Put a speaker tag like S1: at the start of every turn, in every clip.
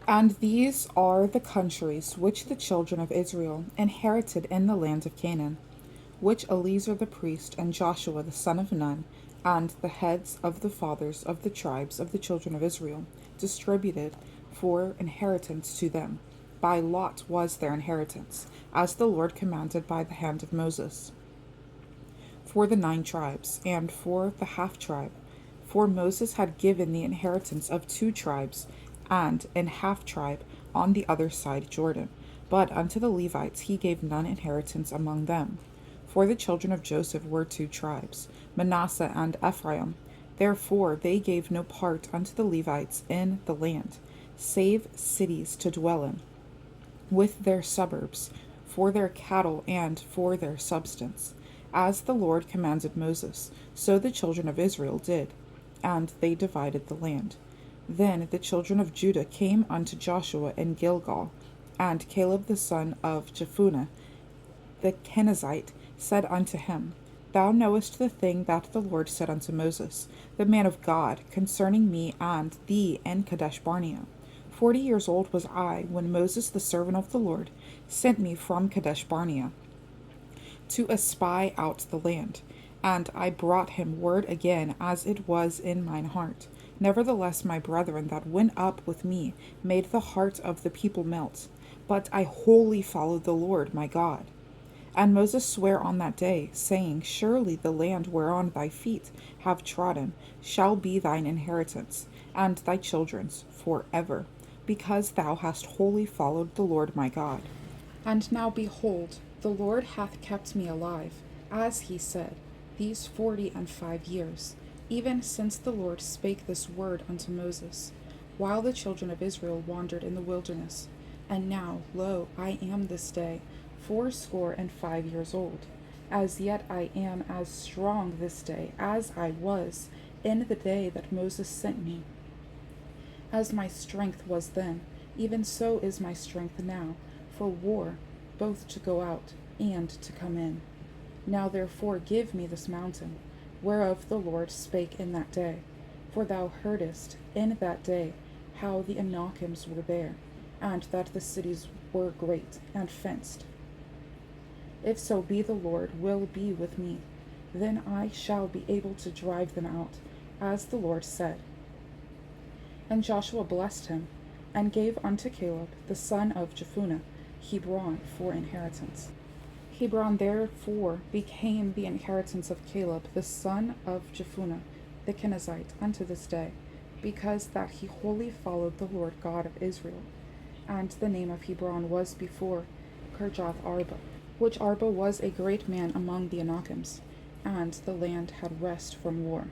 S1: And these are the countries which the children of Israel inherited in the land of Canaan, which Eleazar the priest and Joshua the son of Nun, and the heads of the fathers of the tribes of the children of Israel, distributed for inheritance to them. By lot was their inheritance, as the Lord commanded by the hand of Moses, for the 9 tribes, and for the half tribe. For Moses had given the inheritance of 2 tribes, and an half tribe on the other side Jordan. But unto the Levites he gave none inheritance among them. For the children of Joseph were 2 tribes, Manasseh and Ephraim. Therefore they gave no part unto the Levites in the land, save cities to dwell in, with their suburbs, for their cattle and for their substance. As the Lord commanded Moses, so the children of Israel did, and they divided the land. Then the children of Judah came unto Joshua in Gilgal, and Caleb the son of Jephunneh the Kenizzite said unto him, Thou knowest the thing that the Lord said unto Moses, the man of God, concerning me and thee in Kadesh Barnea. 40 years old was I when Moses the servant of the Lord sent me from Kadesh Barnea to espy out the land. And I brought him word again as it was in mine heart. Nevertheless, my brethren that went up with me made the heart of the people melt. But I wholly followed the Lord my God. And Moses sware on that day, saying, Surely the land whereon thy feet have trodden shall be thine inheritance, and thy children's for ever, because thou hast wholly followed the Lord my God. And now behold, the Lord hath kept me alive, as he said, these 40 and 5 years, even since the Lord spake this word unto Moses, while the children of Israel wandered in the wilderness. And now, lo, I am this day 85 years old. As yet I am as strong this day as I was in the day that Moses sent me. As my strength was then, even so is my strength now, for war, both to go out and to come in. Now therefore give me this mountain, whereof the Lord spake in that day. For thou heardest in that day how the Anakims were there, and that the cities were great and fenced. If so be the Lord will be with me, then I shall be able to drive them out, as the Lord said. And Joshua blessed him, and gave unto Caleb the son of Jephunneh Hebron for inheritance. Hebron therefore became the inheritance of Caleb the son of Jephunneh the Kenizzite unto this day, because that he wholly followed the Lord God of Israel. And the name of Hebron was before Kirjath Arba, which Arba was a great man among the Anakims, and the land had rest from war.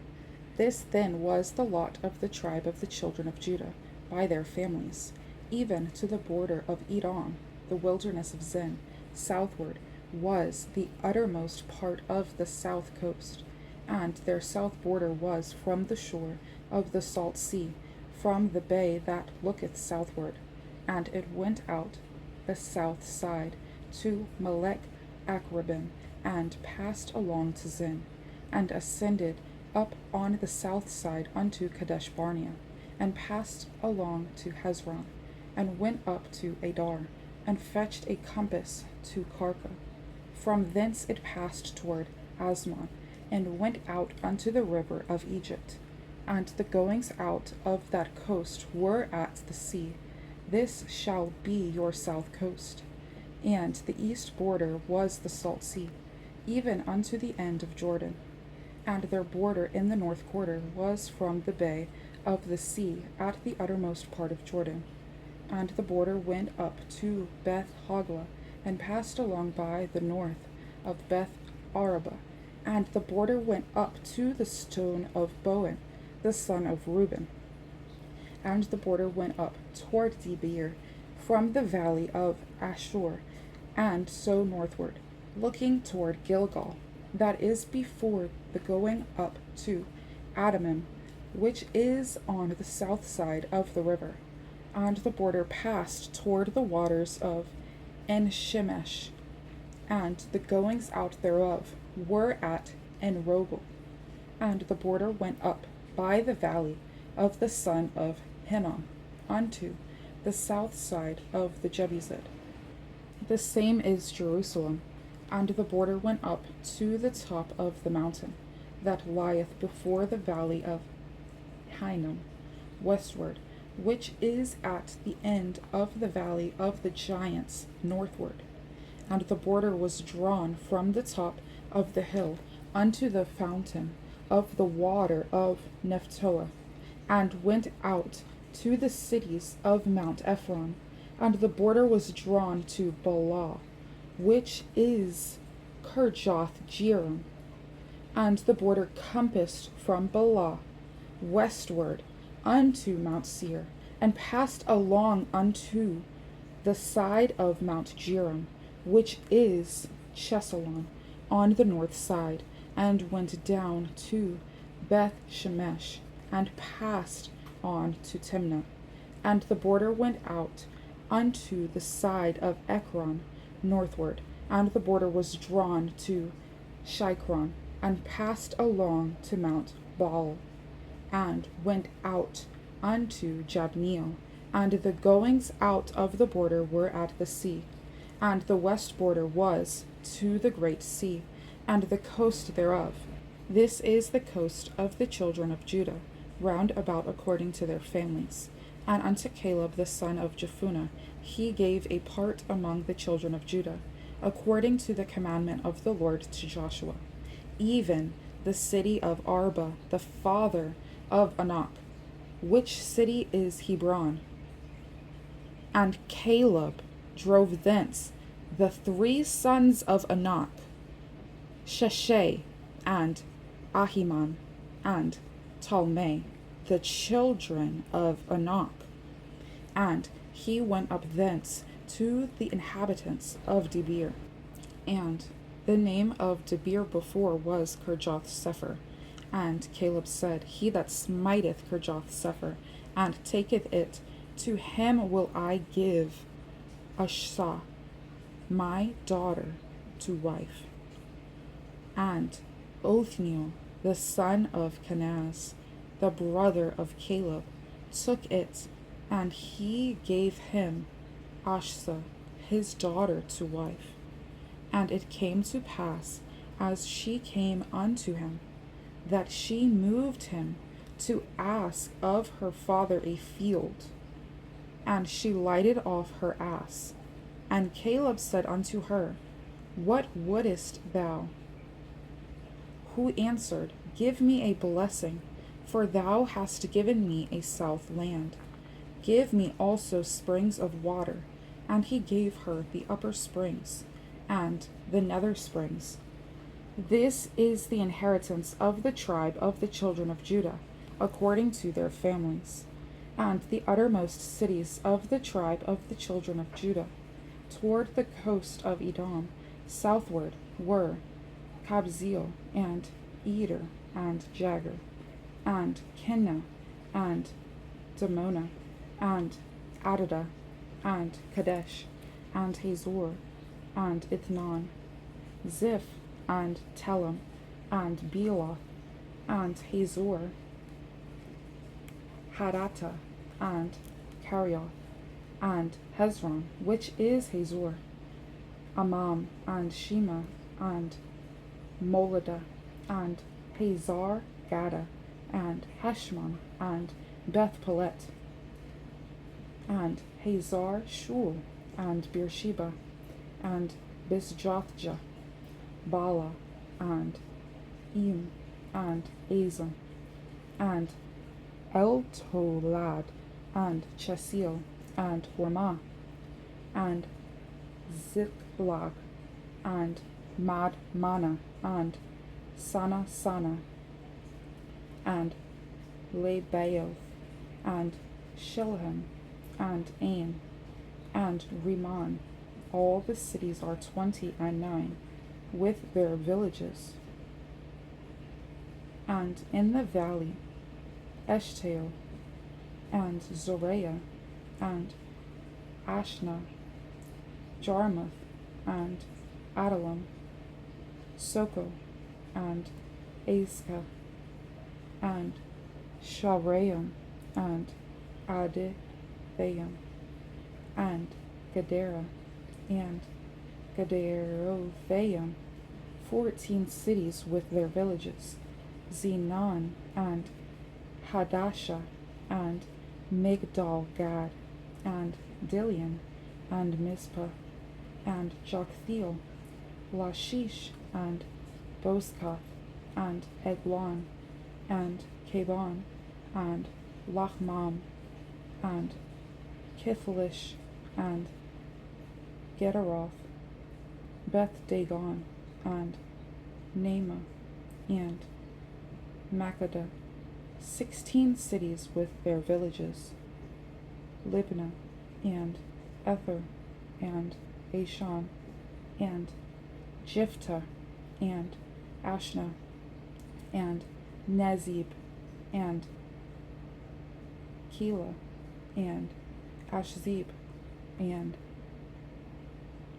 S1: This then was the lot of the tribe of the children of Judah, by their families, even to the border of Edom, the wilderness of Zin, southward was the uttermost part of the south coast, and their south border was from the shore of the salt sea, from the bay that looketh southward, and it went out the south side to Melech Akrabim, and passed along to Zin, and ascended up on the south side unto Kadesh Barnea, and passed along to Hezron, and went up to Adar, and fetched a compass to Karka. From thence it passed toward Asmon, and went out unto the river of Egypt. And the goings out of that coast were at the sea. This shall be your south coast. And the east border was the salt sea, even unto the end of Jordan. And their border in the north quarter was from the bay of the sea at the uttermost part of Jordan. And the border went up to Beth Hoglah, and passed along by the north of Beth Araba. And the border went up to the stone of Boan, the son of Reuben. And the border went up toward Debir, from the valley of Ashur, and so northward, looking toward Gilgal, that is before the going up to Adamim, which is on the south side of the river. And the border passed toward the waters of En-shemesh, and the goings out thereof were at En-rogel. And the border went up by the valley of the son of Hinnom unto the south side of the Jebusite. The same is Jerusalem, and the border went up to the top of the mountain that lieth before the valley of Hinnom, westward, which is at the end of the valley of the giants northward. And the border was drawn from the top of the hill unto the fountain of the water of Nephtoah, and went out to the cities of Mount Ephron. And the border was drawn to Baalah, which is Kirjath Jearim. And the border compassed from Baalah westward unto Mount Seir, and passed along unto the side of Mount Jearim, which is Chesalon, on the north side, and went down to Beth Shemesh, and passed on to Timnah. And the border went out unto the side of Ekron northward, and the border was drawn to Shikron, and passed along to Mount Baal, and went out unto Jabneel. And the goings out of the border were at the sea, and the west border was to the great sea, and the coast thereof. This is the coast of the children of Judah, round about according to their families. And unto Caleb the son of Jephunneh he gave a part among the children of Judah, according to the commandment of the Lord to Joshua, even the city of Arba, the father of Anak, which city is Hebron. And Caleb drove thence the 3 sons of Anak, Sheshai, and Ahiman, and Talmai, the children of Anak. And he went up thence to the inhabitants of Debir. And the name of Debir before was Kirjath Sepher. And Caleb said, He that smiteth Kirjath Sepher, and taketh it, to him will I give Ashsah, my daughter, to wife. And Othniel, the son of Kenaz, the brother of Caleb, took it, and he gave him Ashsah, his daughter, to wife. And it came to pass, as she came unto him, that she moved him to ask of her father a field. And she lighted off her ass. And Caleb said unto her, What wouldest thou? Who answered, Give me a blessing, for thou hast given me a south land. Give me also springs of water. And he gave her the upper springs, and the nether springs. This is the inheritance of the tribe of the children of Judah, according to their families. And the uttermost cities of the tribe of the children of Judah, toward the coast of Edom, southward, were Kabzeel, and Eder, and Jagur, and Kinnah, and Damonah, and Adadah, and Kadesh, and Hazor, and Ithnan, Ziph, and Telem, and Bealoth, and Hazor, Hadattah, and Karioth, and Hezron, which is Hazor, Amam, and Shema, and Moladah, and Hazar Gada, and Heshmon, and Beth Pelet, and Hazar Shul, and Beersheba, and Bisjothjah, Bala, and Im, and Azam, and Eltolad, and Chesil, and Hormah, and Ziklag, and Madmana, and Sana, and Lebaoth, and Shilham, and Ain, and Rimmon. All the cities are 29, with their villages. And in the valley, Eshtaol, and Zorah, and Ashna, Jarmuth, and Adullam, Soko, and Azekah, and Sharaim, and Adithaim, and Gadara, and Gadarophaim, 14 cities with their villages, Zenon, and Hadasha, and Migdal Gad, and Dilian, and Mizpah, and Joktheel, Lachish, and Boscath, and Eglon, and Cabon, and Lachmam, and Kithlish, and Gederoth, Beth Dagon, and Naamah, and Makkedah, 16 cities with their villages, Libnah, and Ether, and Ashan, and Jiphthah, and Ashna, and Nezib, and Keilah, and Ashzib, and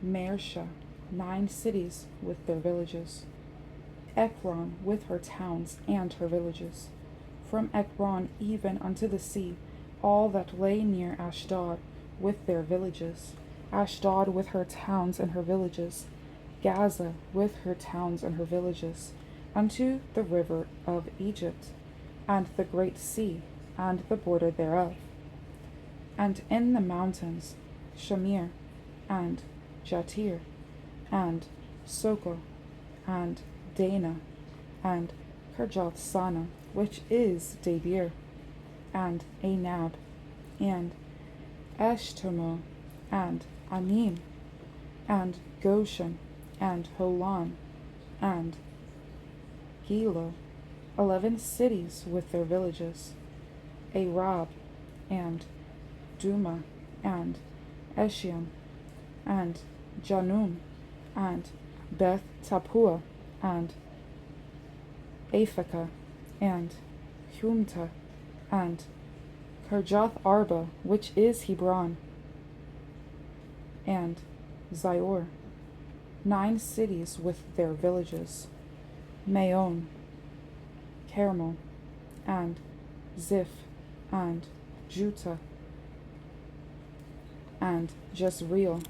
S1: Marsha, 9 cities with their villages, Ekron with her towns and her villages, from Ekron even unto the sea, all that lay near Ashdod with their villages, Ashdod with her towns and her villages, Gaza with her towns and her villages, unto the river of Egypt, and the great sea, and the border thereof. And in the mountains, Shamir, and Jatir, and Sokor, and Dana, and Kirjath Sana, which is Debir, and Anab, and Eshtemoa, and Anim, and Goshen, and Holon, and Gilo, 11 cities with their villages, Arab, and Duma, and Eshion, and Janum, and Beth Tapua, and Aphekah, and Humta, and Kirjath Arba, which is Hebron, and Zior, 9 cities with their villages, Maon, Carmel, and Ziph, and Juttah, and Jezreel,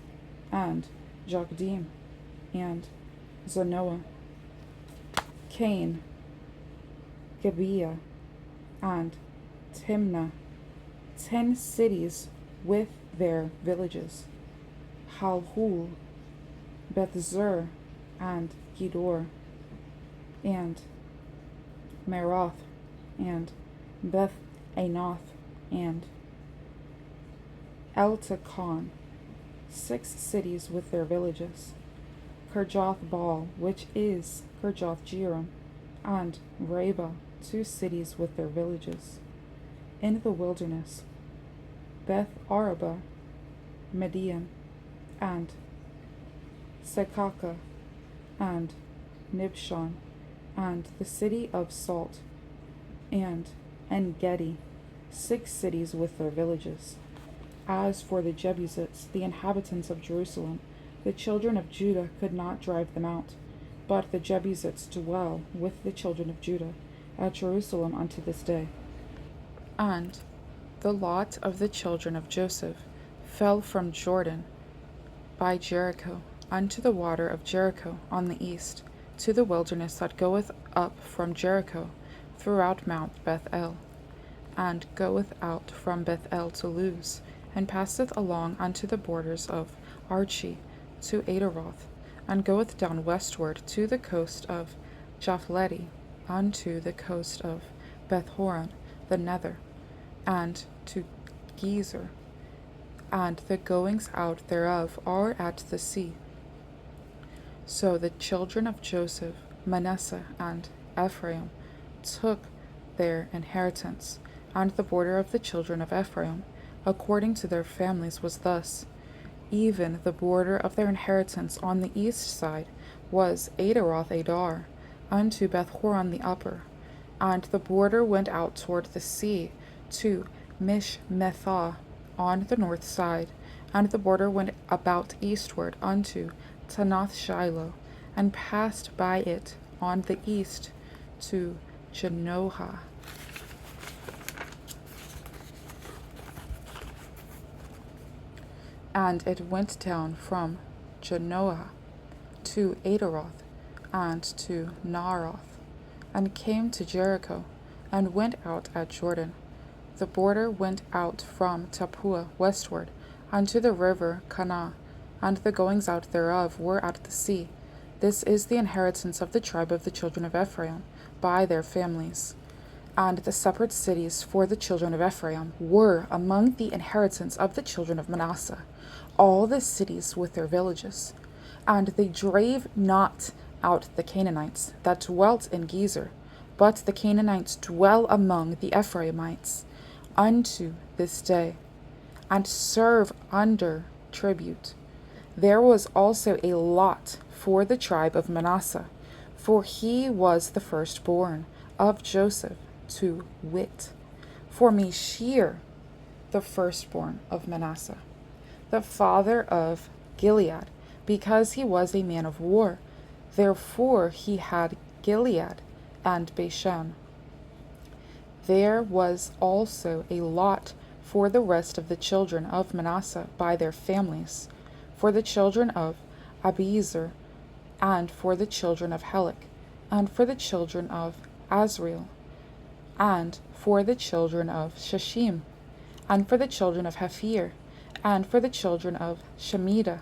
S1: and Jokdeam, and Zanoah, Cain, Gibeah, and Timnah, 10 cities with their villages, Halhul, Bethzur, and Gedor, and Meroth, and Beth Anoth, and Eltekon, 6 cities with their villages, Kirjath Baal, which is Kirjath Jearim, and Reba, 2 cities with their villages. In the wilderness, Beth Araba, Median, and Sekaka, and Nibshan, and the city of Salt, and En-gedi, 6 cities with their villages. As for the Jebusites, the inhabitants of Jerusalem, the children of Judah could not drive them out, but the Jebusites dwell with the children of Judah at Jerusalem unto this day. And the lot of the children of Joseph fell from Jordan by Jericho unto the water of Jericho on the east, to the wilderness that goeth up from Jericho throughout Mount Bethel, and goeth out from Bethel to Luz, and passeth along unto the borders of Archi to Adaroth, and goeth down westward to the coast of Japhleti, unto the coast of Bethhoron the nether, and to Gezer, and the goings out thereof are at the sea. So the children of Joseph, Manasseh, and Ephraim took their inheritance, and the border of the children of Ephraim, according to their families, was thus. Even the border of their inheritance on the east side was Adaroth Adar, unto Bethhoron the upper, and the border went out toward the sea to Mishmethah on the north side, and the border went about eastward unto Tanath Shiloh, and passed by it on the east to Genohah. And it went down from Genoa to Adaroth, and to Naaroth, and came to Jericho, and went out at Jordan. The border went out from Tappuah westward unto the river Kanah, and the goings out thereof were at the sea. This is the inheritance of the tribe of the children of Ephraim, by their families. And the separate cities for the children of Ephraim were among the inheritance of the children of Manasseh, all the cities with their villages. And they drave not out the Canaanites that dwelt in Gezer, but the Canaanites dwell among the Ephraimites unto this day, and serve under tribute. There was also a lot for the tribe of Manasseh, for he was the firstborn of Joseph, to wit, for Meshir, the firstborn of Manasseh, the father of Gilead, because he was a man of war. Therefore he had Gilead and Bashan. There was also a lot for the rest of the children of Manasseh by their families, for the children of Abiezer, and for the children of Helek, and for the children of Azriel, and for the children of Shashim, and for the children of Hephir, and for the children of Shemida.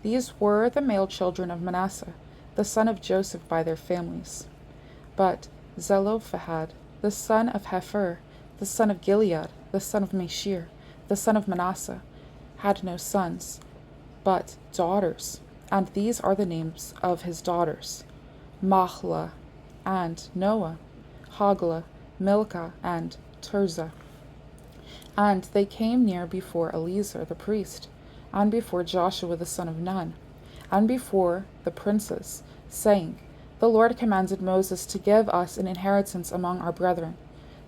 S1: These were the male children of Manasseh, the son of Joseph by their families. But Zelophehad, the son of Hepher, the son of Gilead, the son of Meshir, the son of Manasseh, had no sons, but daughters. And these are the names of his daughters: Mahlah, and Noah, Hoglah, Milcah, and Tirzah. And they came near before Eleazar the priest, and before Joshua the son of Nun, and before the princes, saying, The Lord commanded Moses to give us an inheritance among our brethren.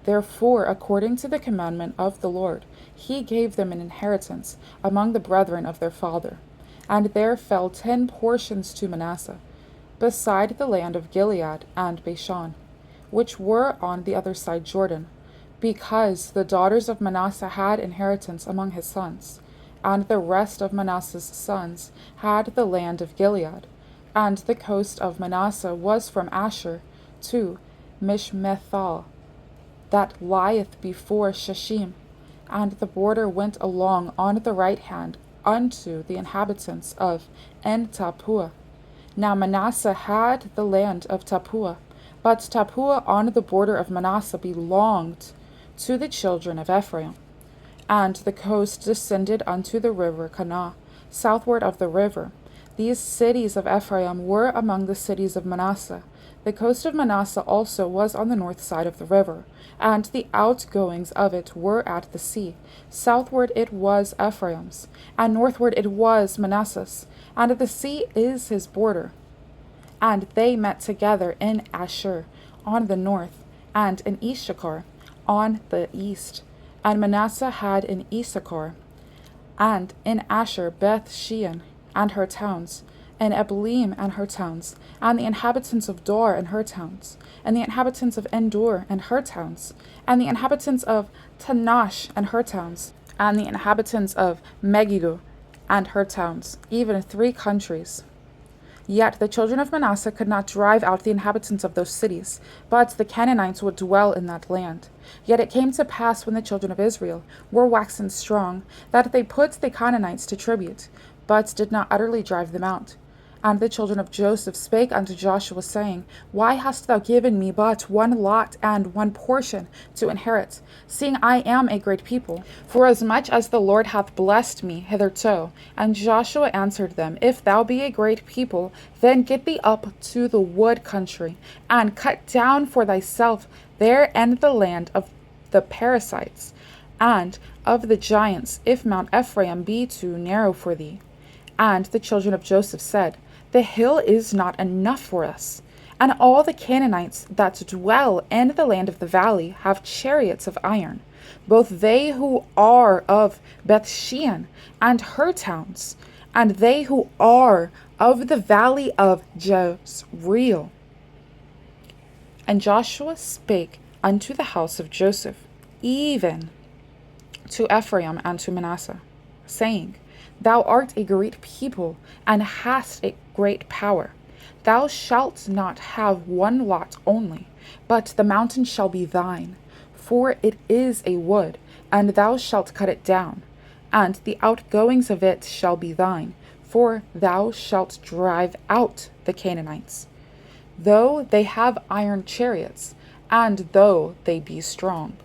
S1: Therefore, according to the commandment of the Lord, he gave them an inheritance among the brethren of their father. And there fell 10 portions to Manasseh, beside the land of Gilead and Bashan, which were on the other side Jordan, because the daughters of Manasseh had inheritance among his sons, and the rest of Manasseh's sons had the land of Gilead, and the coast of Manasseh was from Asher to Mishmethal, that lieth before Shashim, and the border went along on the right hand unto the inhabitants of En Tappuah. Now Manasseh had the land of Tappuah, but Tappuah on the border of Manasseh belonged to the children of Ephraim. And the coast descended unto the river Kanah, southward of the river. These cities of Ephraim were among the cities of Manasseh. The coast of Manasseh also was on the north side of the river, and the outgoings of it were at the sea. Southward it was Ephraim's, and northward it was Manasseh's, and the sea is his border. And they met together in Asher on the north, and in Issachar on the east. And Manasseh had in Issachar and in Asher Beth Shean and her towns, and Ebelim and her towns, and the inhabitants of Dor and her towns, and the inhabitants of Endor and her towns, and the inhabitants of Tanash and her towns, and the inhabitants of Megiddo and her towns, even 3 countries. Yet the children of Manasseh could not drive out the inhabitants of those cities, but the Canaanites would dwell in that land. Yet it came to pass, when the children of Israel were waxen strong, that they put the Canaanites to tribute, but did not utterly drive them out. And the children of Joseph spake unto Joshua, saying, Why hast thou given me but 1 lot and 1 portion to inherit, seeing I am a great people? Forasmuch as the Lord hath blessed me hitherto. And Joshua answered them, If thou be a great people, then get thee up to the wood country, and cut down for thyself there and the land of the Perizzites, and of the giants, if Mount Ephraim be too narrow for thee. And the children of Joseph said, The hill is not enough for us, and all the Canaanites that dwell in the land of the valley have chariots of iron, both they who are of Bethshean and her towns, and they who are of the valley of Jezreel. And Joshua spake unto the house of Joseph, even to Ephraim and to Manasseh, saying, Thou art a great people, and hast a great power. Thou shalt not have one lot only, but the mountain shall be thine, for it is a wood, and thou shalt cut it down, and the outgoings of it shall be thine, for thou shalt drive out the Canaanites. Though they have iron chariots, and though they be strong.